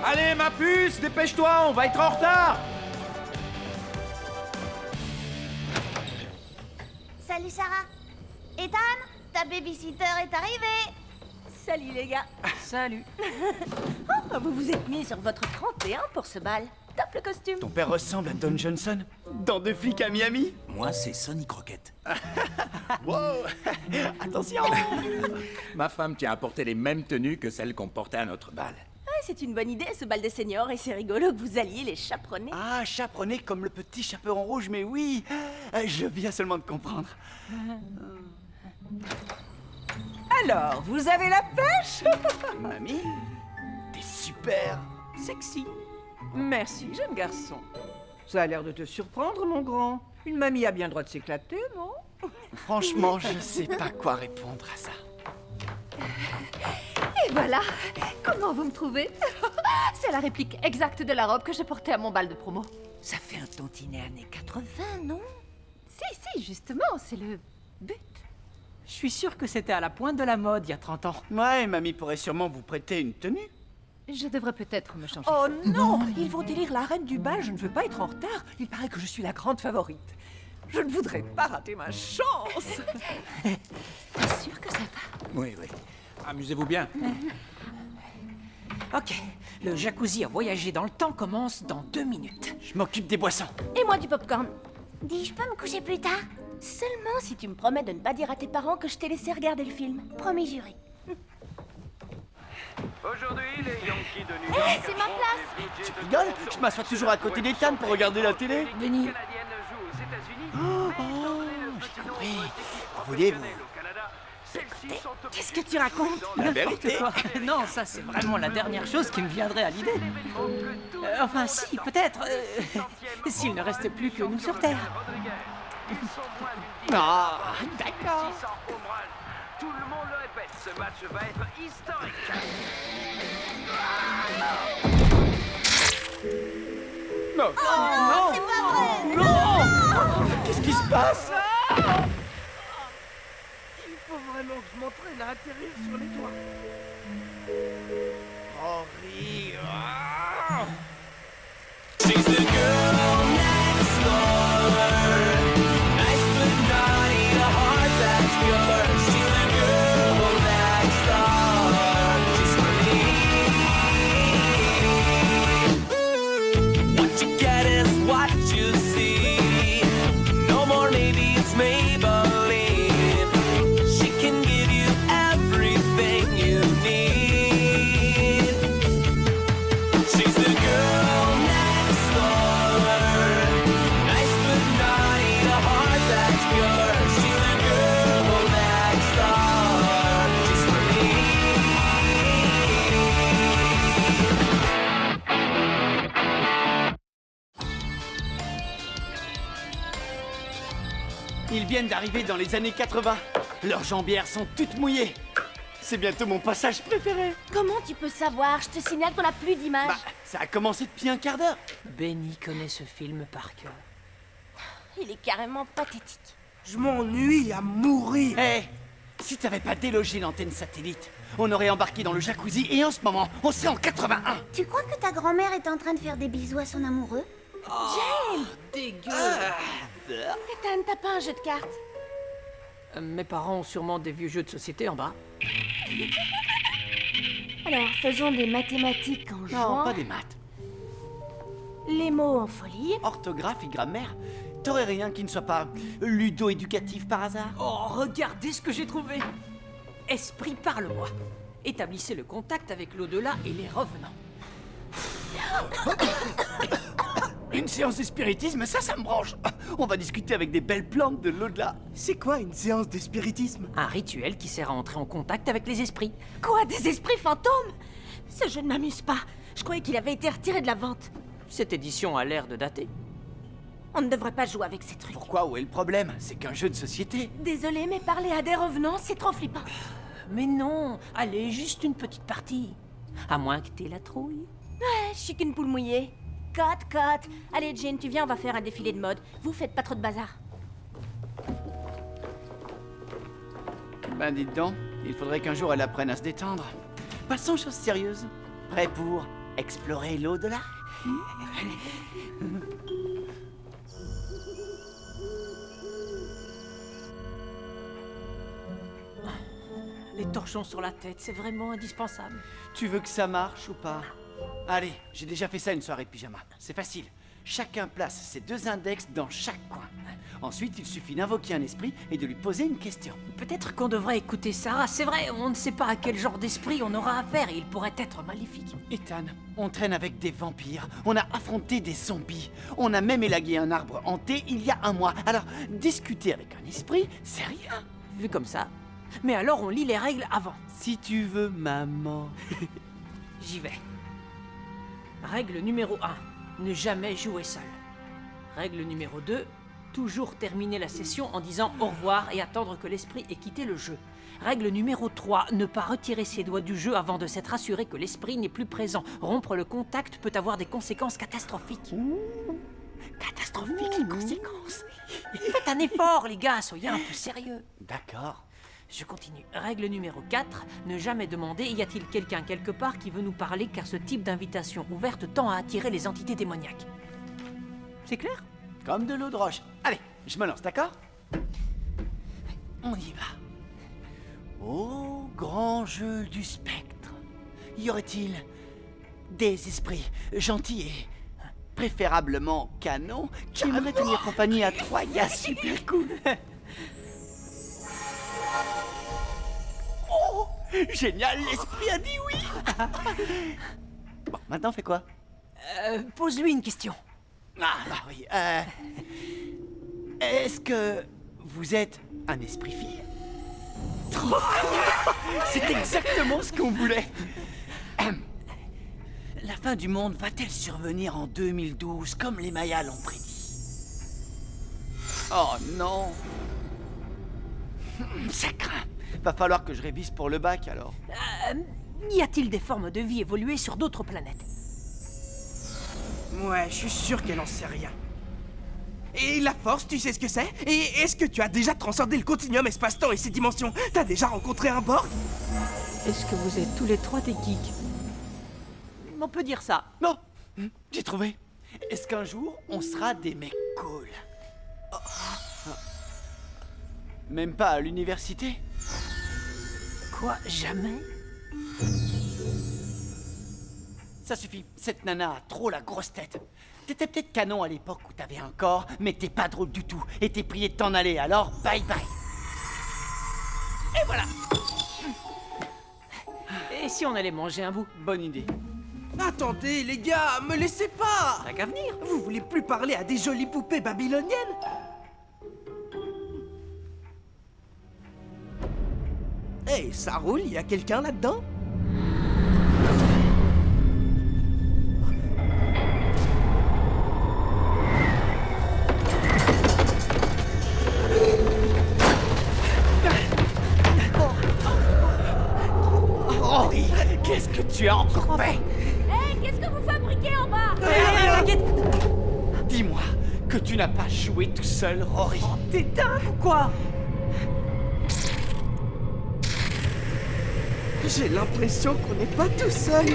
Allez, ma puce, dépêche-toi, on va être en retard. Salut Sarah. Ethan, ta babysitter est arrivée. Salut les gars. Salut. Oh, vous vous êtes mis sur votre 31 pour ce bal. Top le costume. Ton père ressemble à Don Johnson dans Deux flics à Miami. Moi, c'est Sonny Croquette. Wow. Attention. Ma femme tient à porter les mêmes tenues que celles qu'on portait à notre bal. Ouais, c'est une bonne idée ce bal des seniors et c'est rigolo que vous alliez les chaperonner. Ah, chaperonné comme le petit chaperon rouge, mais oui. Je viens seulement de comprendre. Alors, vous avez la pêche? Mamie, t'es super. Sexy. Merci, jeune garçon. Ça a l'air de te surprendre, mon grand. Une mamie a bien le droit de s'éclater, non? Franchement, je sais pas quoi répondre à ça. Et voilà. Comment vous me trouvez? C'est la réplique exacte de la robe que je portais à mon bal de promo. Ça fait un tantinet années 80, non? Si, justement, c'est le but. Je suis sûr que c'était à la pointe de la mode il y a 30 ans. Ouais, mamie pourrait sûrement vous prêter une tenue. Je devrais peut-être me changer. Oh non, ils vont élire la reine du bal, je ne veux pas être en retard. Il paraît que je suis la grande favorite. Je ne voudrais pas rater ma chance. T'es sûr que ça va? Oui, oui. Amusez-vous bien. Ok, le jacuzzi à voyager dans le temps commence dans 2 minutes. Je m'occupe des boissons. Et moi du popcorn. Dis, je peux me coucher plus tard? Seulement si tu me promets de ne pas dire à tes parents que je t'ai laissé regarder le film. Promis juré. Aujourd'hui, les Yankees de New York. C'est ma place. Tu rigoles? Je m'assois toujours à côté d'Ethan pour regarder la télé. Benny. J'ai compris. Voulez-vous? Qu'est-ce que tu racontes? La vérité. Quoi? Non, ça c'est vraiment la dernière chose qui me viendrait à l'idée. Enfin si, peut-être. S'il ne restait plus que nous sur Terre. Ah, d'accord. Tout le monde le répète, ce match va être historique. Non. Oh, c'est pas vrai. Non. Qu'est-ce qui se passe? Il faut vraiment que je m'entraîne à atterrir sur les toits. Henri. She's the girl next door. Nice but naughty, a heart that's pure. She's the girl next door. She's for me. What you get is what you see. No more maybe, it's Maybelline. She can give you everything you need. She's the girl next door. Nice but naughty, a heart that's pure. She's the girl next door. She's for me. Ils viennent d'arriver dans les années 80. Leurs jambières sont toutes mouillées. C'est bientôt mon passage préféré. Comment tu peux savoir? Je te signale qu'on n'a plus d'image. Bah, ça a commencé depuis un quart d'heure. Benny connaît ce film par cœur. Il est carrément pathétique. Je m'ennuie à mourir. Hé, si t'avais pas délogé l'antenne satellite, on aurait embarqué dans le jacuzzi et en ce moment, on serait en 81. Tu crois que ta grand-mère est en train de faire des bisous à son amoureux? Dégueu. Ethan, t'as pas un jeu de cartes? Mes parents ont sûrement des vieux jeux de société en bas. Alors, faisons des mathématiques en Non, jouant. pas des maths. Les mots en folie. Orthographe et grammaire. T'aurais rien qui ne soit pas ludo-éducatif par hasard? Oh, regardez ce que j'ai trouvé. Esprit, parle-moi. Établissez le contact avec l'au-delà et les revenants. Une séance de spiritisme, ça me branche. On va discuter avec des belles plantes de l'au-delà. C'est quoi une séance de spiritisme? Un rituel qui sert à entrer en contact avec les esprits. Quoi, des esprits fantômes? Ce jeu ne m'amuse pas. Je croyais qu'il avait été retiré de la vente. Cette édition a l'air de dater. On ne devrait pas jouer avec ces trucs. Pourquoi? Où est le problème? C'est qu'un jeu de société. Désolé, mais parler à des revenants, c'est trop flippant. Mais non, allez, juste une petite partie. À moins que t'aies la trouille. Ouais, je suis qu'une poule mouillée. Cote. Allez, Jane, tu viens, on va faire un défilé de mode. Vous faites pas trop de bazar. Ben dites donc, il faudrait qu'un jour elle apprenne à se détendre. Passons aux choses sérieuses. Prêt pour explorer l'au-delà? Les torchons sur la tête, c'est vraiment indispensable. Tu veux que ça marche ou pas? Allez, j'ai déjà fait ça une soirée de pyjama. C'est facile. Chacun place ses 2 index dans chaque coin. Ensuite, il suffit d'invoquer un esprit et de lui poser une question. Peut-être qu'on devrait écouter Sarah. C'est vrai, on ne sait pas à quel genre d'esprit on aura affaire et il pourrait être maléfique. Ethan, on traîne avec des vampires, on a affronté des zombies, on a même élagué un arbre hanté il y a un mois. Alors, discuter avec un esprit, c'est rien. Vu comme ça. Mais alors on lit les règles avant. Si tu veux, maman. J'y vais. Règle numéro 1. Ne jamais jouer seul. Règle numéro 2. Toujours terminer la session en disant au revoir et attendre que l'esprit ait quitté le jeu. Règle numéro 3. Ne pas retirer ses doigts du jeu avant de s'être assuré que l'esprit n'est plus présent. Rompre le contact peut avoir des conséquences catastrophiques. Catastrophique, les conséquences. Faites un effort, les gars, soyez un peu sérieux. D'accord. Je continue. Règle numéro 4. Ne jamais demander y a-t-il quelqu'un quelque part qui veut nous parler car ce type d'invitation ouverte tend à attirer les entités démoniaques. C'est clair? Comme de l'eau de roche. Allez, je me lance, d'accord? On y va. Au grand jeu du spectre, y aurait-il des esprits gentils et préférablement canons qui aimeraient tenir compagnie à 3 gars super cool? Oh, génial, l'esprit a dit oui. Bon, maintenant on fait quoi? Pose-lui une question. Ah, bah oui. Est-ce que vous êtes un esprit fille? C'est exactement ce qu'on voulait. La fin du monde va-t-elle survenir en 2012 comme les Mayas l'ont prédit? Oh non. Ça craint. Va falloir que je révise pour le bac alors. Y a-t-il des formes de vie évoluées sur d'autres planètes? Ouais, je suis sûr qu'elle en sait rien. Et la force, tu sais ce que c'est? Et est-ce que tu as déjà transcendé le continuum espace-temps et ses dimensions? T'as déjà rencontré un Borg? Est-ce que vous êtes tous les 3 des geeks? On peut dire ça. Non, j'ai trouvé. Est-ce qu'un jour, on sera des mecs cool? Même pas à l'université? Quoi, jamais? Ça suffit, cette nana a trop la grosse tête. T'étais peut-être canon à l'époque où t'avais un corps, mais t'es pas drôle du tout, et t'es prié de t'en aller, alors bye bye. Et voilà. Et si on allait manger un bout? Bonne idée. Attendez, les gars, me laissez pas! T'as qu'à venir. Vous voulez plus parler à des jolies poupées babyloniennes? Hey, ça roule, y a quelqu'un là-dedans? Oh oui, qu'est-ce que tu as encore fait? Hé, qu'est-ce que vous fabriquez en bas? T'inquiète. Dis-moi que tu n'as pas joué tout seul, Rory. T'es dingue ou quoi? J'ai l'impression qu'on n'est pas tout seul.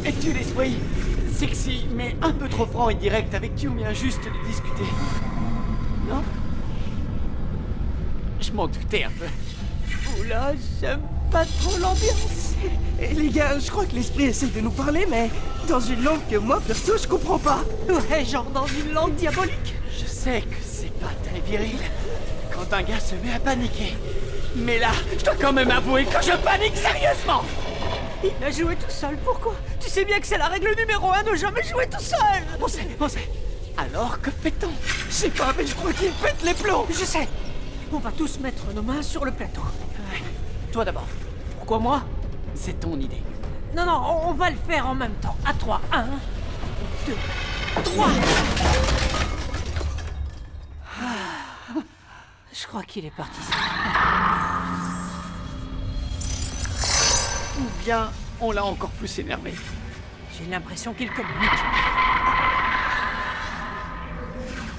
Es-tu l'esprit sexy, mais un peu trop franc et direct avec qui on vient juste de discuter? Non? Je m'en doutais un peu. Oula, j'aime pas trop l'ambiance. Et les gars, je crois que l'esprit essaie de nous parler, mais dans une langue que moi, perso, je comprends pas. Ouais, genre dans une langue diabolique. Je sais que c'est pas très viril quand un gars se met à paniquer. Mais là, je dois quand même avouer que je panique sérieusement. Il a joué tout seul, pourquoi? Tu sais bien que c'est la règle numéro 1, ne jamais jouer tout seul. On sait. Alors que fait-on? Je sais pas, mais je crois qu'il pète les plombs. Je sais. On va tous mettre nos mains sur le plateau. Toi d'abord. Pourquoi moi? C'est ton idée. Non, on va le faire en même temps. À 3. 1, 2, 3. Je crois qu'il est parti. Ou bien, on l'a encore plus énervé. J'ai l'impression qu'il communique.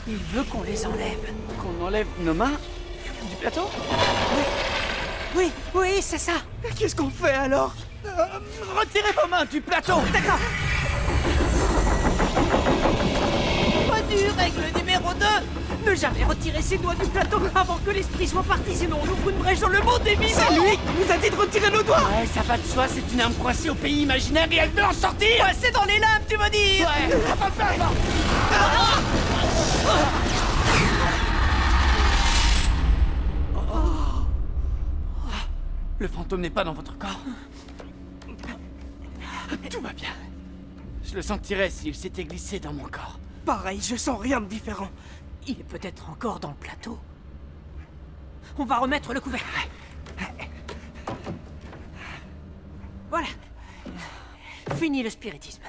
Il veut qu'on les enlève. Qu'on enlève nos mains du plateau? Oui, oui, c'est ça. Qu'est-ce qu'on fait alors? Retirez vos mains du plateau. D'accord. Pas du règle numéro 2. Ne jamais retirer ses doigts du plateau avant que l'esprit soit parti, sinon on ouvre une brèche dans le monde des vivants. C'est lui qui nous a dit de retirer nos doigts. Ouais, ça va de soi, c'est une âme coincée au pays imaginaire et elle veut en sortir. Ouais, c'est dans les lames, tu veux dire? Ouais. Le fantôme n'est pas dans votre corps. Tout va bien. Je le sentirais s'il s'était glissé dans mon corps. Pareil, je sens rien de différent. Il est peut-être encore dans le plateau. On va remettre le couvercle. Voilà. Fini le spiritisme.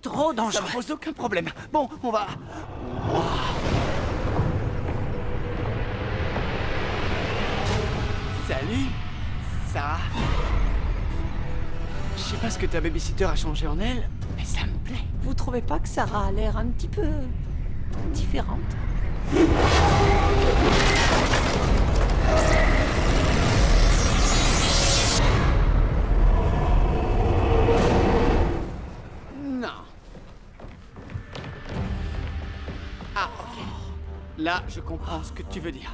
Trop Ça dangereux. ne pose aucun problème. Bon, on va... Salut, Sarah. Je sais pas ce que ta babysitter a changé en elle, mais ça me plaît. Vous trouvez pas que Sarah a l'air un petit peu différente? Non. Ah, ok. Là, je comprends ce que tu veux dire.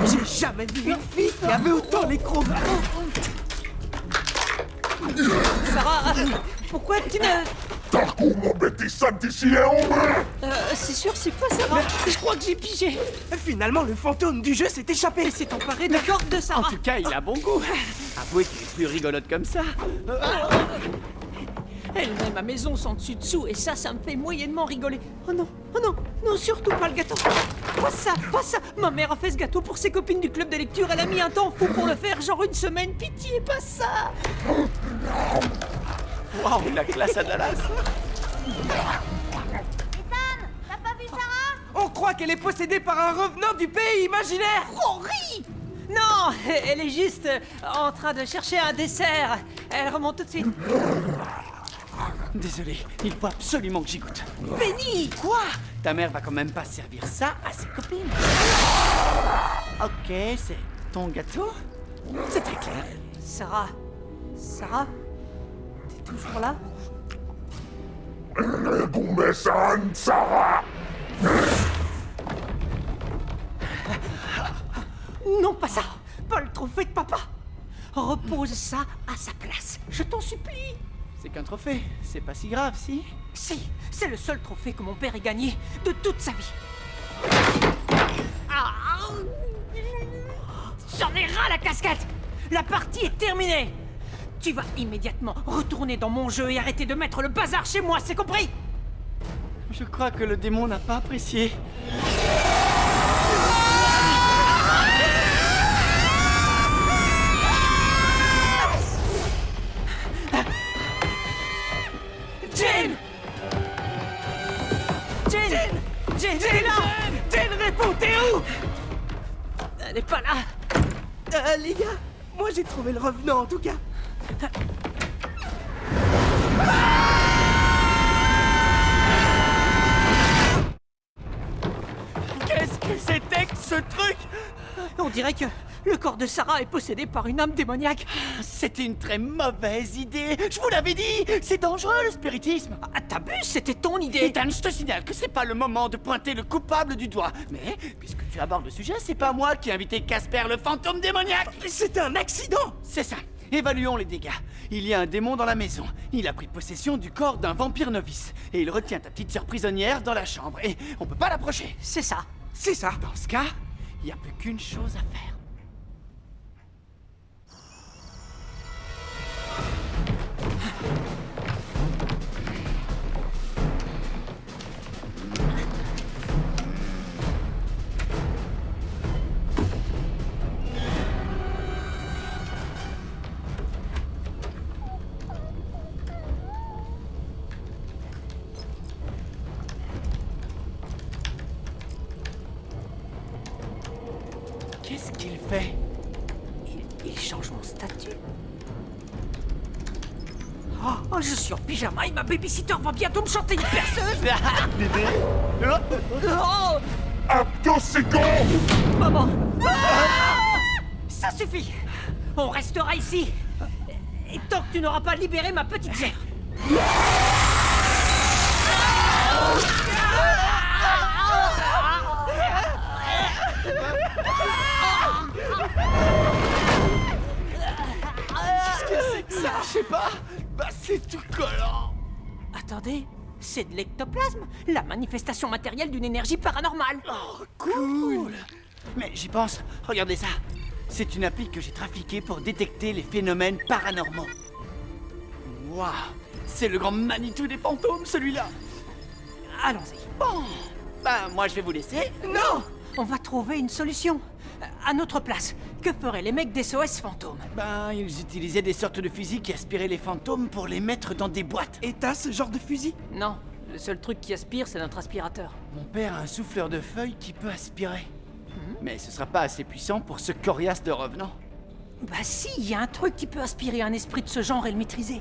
J'ai jamais vu une fille qui avait autant les crocs. Sarah, pourquoi tu ne... c'est sûr, c'est pas Sarah. Je crois que j'ai pigé. Finalement, le fantôme du jeu s'est échappé. Et s'est emparé de corde de En Sarah. tout cas, il a bon goût. Avouez qu'il est plus rigolote comme ça. Elle met ma maison sans dessus-dessous et ça me fait moyennement rigoler. Oh non, non, surtout pas le gâteau. Pas ça, pas ça. Ma mère a fait ce gâteau pour ses copines du club de lecture. Elle a mis un temps fou pour le faire, genre une semaine. Pitié, pas ça. Waouh, la classe à Dallas. Ethan, t'as pas vu Sarah? On croit qu'elle est possédée par un revenant du pays imaginaire. Rory! Non, elle est juste en train de chercher un dessert. Elle remonte tout de suite. Désolé, il faut absolument que j'y goûte. Benny! Quoi? Ta mère va quand même pas servir ça à ses copines. Ok, c'est ton gâteau? C'est très clair. Sarah? T'es toujours là? Non, pas ça! Pas le trophée de papa! Repose ça à sa place, je t'en supplie! C'est qu'un trophée, c'est pas si grave, si? Si, c'est le seul trophée que mon père ait gagné de toute sa vie. Ah, j'en ai ras la casquette! La partie est terminée! Tu vas immédiatement retourner dans mon jeu et arrêter de mettre le bazar chez moi, c'est compris? Je crois que le démon n'a pas apprécié. Jane! Jane, t'es là! Jane, réponds, t'es où? Elle est pas là! Les gars, moi j'ai trouvé le revenant en tout cas. Qu'est-ce que c'était que ce truc? On dirait que le corps de Sarah est possédé par une âme démoniaque. C'était une très mauvaise idée. Je vous l'avais dit, c'est dangereux le spiritisme. Ah, t'abuses, c'était ton idée. Ethan, je te signale que c'est pas le moment de pointer le coupable du doigt. Mais, puisque tu abordes le sujet, c'est pas moi qui ai invité Casper le fantôme démoniaque. C'était un accident. C'est ça. Évaluons les dégâts. Il y a un démon dans la maison. Il a pris possession du corps d'un vampire novice. Et il retient ta petite sœur prisonnière dans la chambre. Et on peut pas l'approcher. C'est ça. C'est ça. Dans ce cas, il n'y a plus qu'une chose à faire. Qu'est-ce qu'il fait? Il change mon statut. Oh, je suis en pyjama et ma babysitter va bientôt me chanter une perceuse. Bébé. Oh, maman. Ça suffit. On restera ici. Et tant que tu n'auras pas libéré ma petite sœur. Ça, je sais pas. Bah, c'est tout collant. Attendez, c'est de l'ectoplasme, la manifestation matérielle d'une énergie paranormale. Oh, cool. Mais j'y pense. Regardez ça. C'est une appli que j'ai trafiquée pour détecter les phénomènes paranormaux. Waouh. C'est le grand Manitou des fantômes, celui-là. Allons-y. Bon. Bah, moi, je vais vous laisser. Non, on va trouver une solution. À notre place, que feraient les mecs d'SOS Fantômes? Ben, ils utilisaient des sortes de fusils qui aspiraient les fantômes pour les mettre dans des boîtes. Et t'as ce genre de fusil? Non, le seul truc qui aspire, c'est notre aspirateur. Mon père a un souffleur de feuilles qui peut aspirer. Mais ce sera pas assez puissant pour ce coriace de revenant. Bah si, il y a un truc qui peut aspirer un esprit de ce genre et le maîtriser.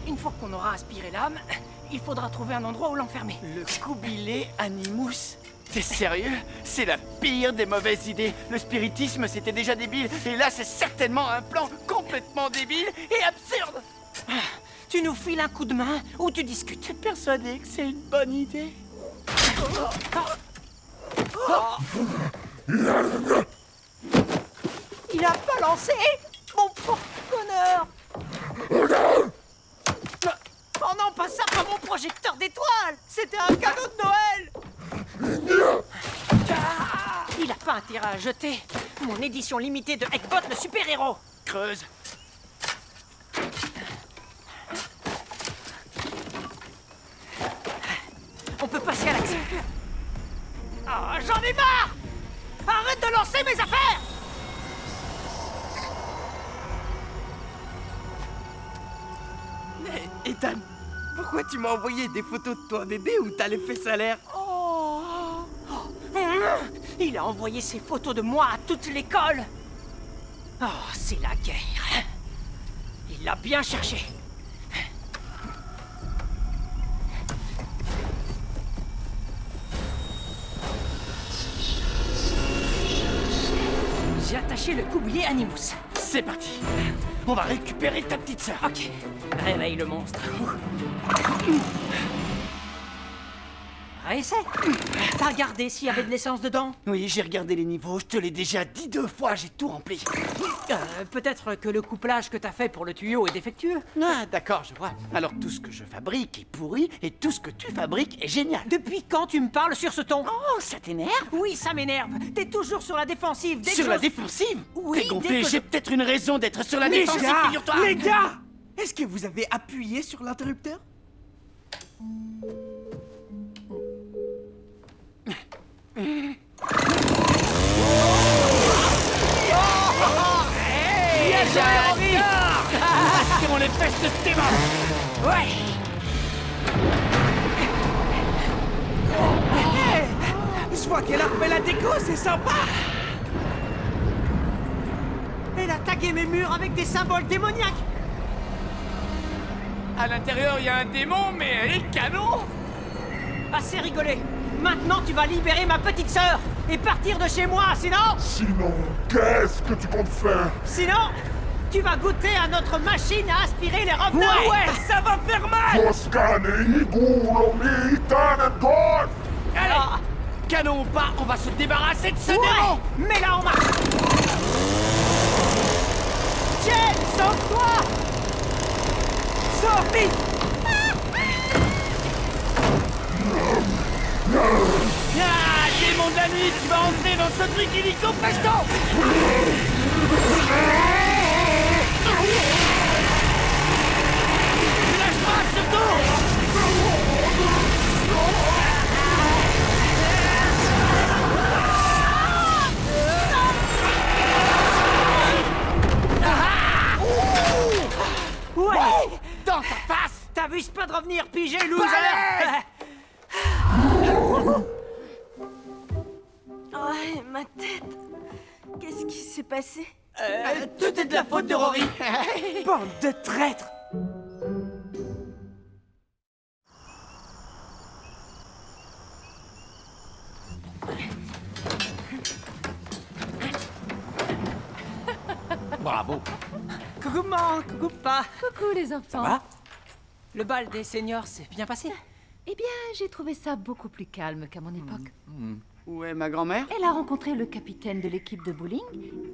Une fois qu'on aura aspiré l'âme, il faudra trouver un endroit où l'enfermer. Le Coubilé Animus. T'es sérieux? C'est la pire des mauvaises idées. Le spiritisme, c'était déjà débile. Et là, c'est certainement un plan complètement débile et absurde. Tu nous files un coup de main ou tu discutes? T'es persuadé que c'est une bonne idée? Il a pas lancé mon pauvre bonheur. Oh non, pas ça, pas mon projecteur d'étoiles. C'était un cadeau de Noël. Il a pas intérêt à jeter mon édition limitée de Ekbot, le super-héros. Creuse. On peut passer à l'action. Ah, j'en ai marre. Arrête de lancer mes affaires. Mais, Ethan, pourquoi tu m'as envoyé des photos de toi bébé où t'as l'effet salaire? Il a envoyé ses photos de moi à toute l'école. Oh, c'est la guerre. Il l'a bien cherché. J'ai attaché le Coubilé Animus. C'est parti. On va récupérer ta petite sœur. Ok, réveille le monstre. Réessaie. T'as regardé s'il y avait de l'essence dedans? Oui, j'ai regardé les niveaux. Je te l'ai déjà dit 2 fois. J'ai tout rempli. Peut-être que le couplage que t'as fait pour le tuyau est défectueux. Ah, d'accord, je vois. Alors tout ce que je fabrique est pourri et tout ce que tu fabriques est génial. Depuis quand tu me parles sur ce ton? Oh, ça t'énerve? Oui, ça m'énerve. T'es toujours sur la défensive. Dès que Sur la j'ose- défensive? Oui, T'es gonflé, dès que j'ai je- peut-être une raison d'être sur la Les défensive, gars, figure-toi. les gars, est-ce que vous avez appuyé sur l'interrupteur? Aspirons les fesses de tes mains. Ouais. Je vois qu'elle a refait la déco, c'est sympa. Elle a tagué mes murs avec des symboles démoniaques. À l'intérieur, il y a un démon, mais elle est canon. Assez rigolé. Maintenant, tu vas libérer ma petite sœur et partir de chez moi, sinon... Sinon, qu'est-ce que tu comptes faire? Sinon, tu vas goûter à notre machine à aspirer les revenants. Ouais, ça va faire mal. Toscane, Igulo, Militane, God! Allez, canon ou pas, on va se débarrasser de ce Ouais, démon. mais là, on marche. Jen, sauve-toi. Sophie! Ah, démon de la nuit, tu vas entrer dans ce truc illico presto. Lâche pas, surtout. Ouais. Dans ta face. T'abuses pas de revenir piger, loser. Ouais, ma tête. Qu'est-ce qui s'est passé? Tout est de la faute de Rory. Bande de traîtres! Bravo. Coucou maman, coucou pas. Coucou les enfants. Va? Le bal des seniors s'est bien passé? Eh bien, j'ai trouvé ça beaucoup plus calme qu'à mon époque. Où est ma grand-mère? Elle a rencontré le capitaine de l'équipe de bowling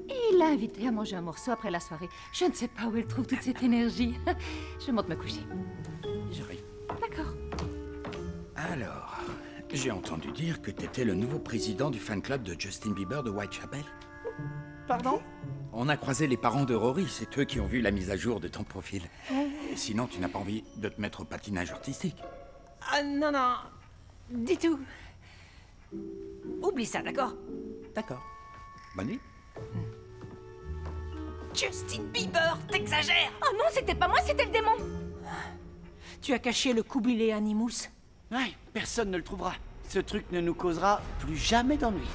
et il l'a invitée à manger un morceau après la soirée. Je ne sais pas où elle trouve toute cette énergie. Je monte me coucher. J'arrive. D'accord. Alors, j'ai entendu dire que t'étais le nouveau président du fan club de Justin Bieber de Whitechapel. Pardon? On a croisé les parents de Rory, c'est eux qui ont vu la mise à jour de ton profil. Et sinon, tu n'as pas envie de te mettre au patinage artistique? Ah non, non. Du tout. Oublie ça, d'accord? D'accord. Bonne nuit. Justin Bieber, t'exagères! Oh non, c'était pas moi, c'était le démon. Tu as caché le Kubilé Animus? Ouais, personne ne le trouvera. Ce truc ne nous causera plus jamais d'ennui.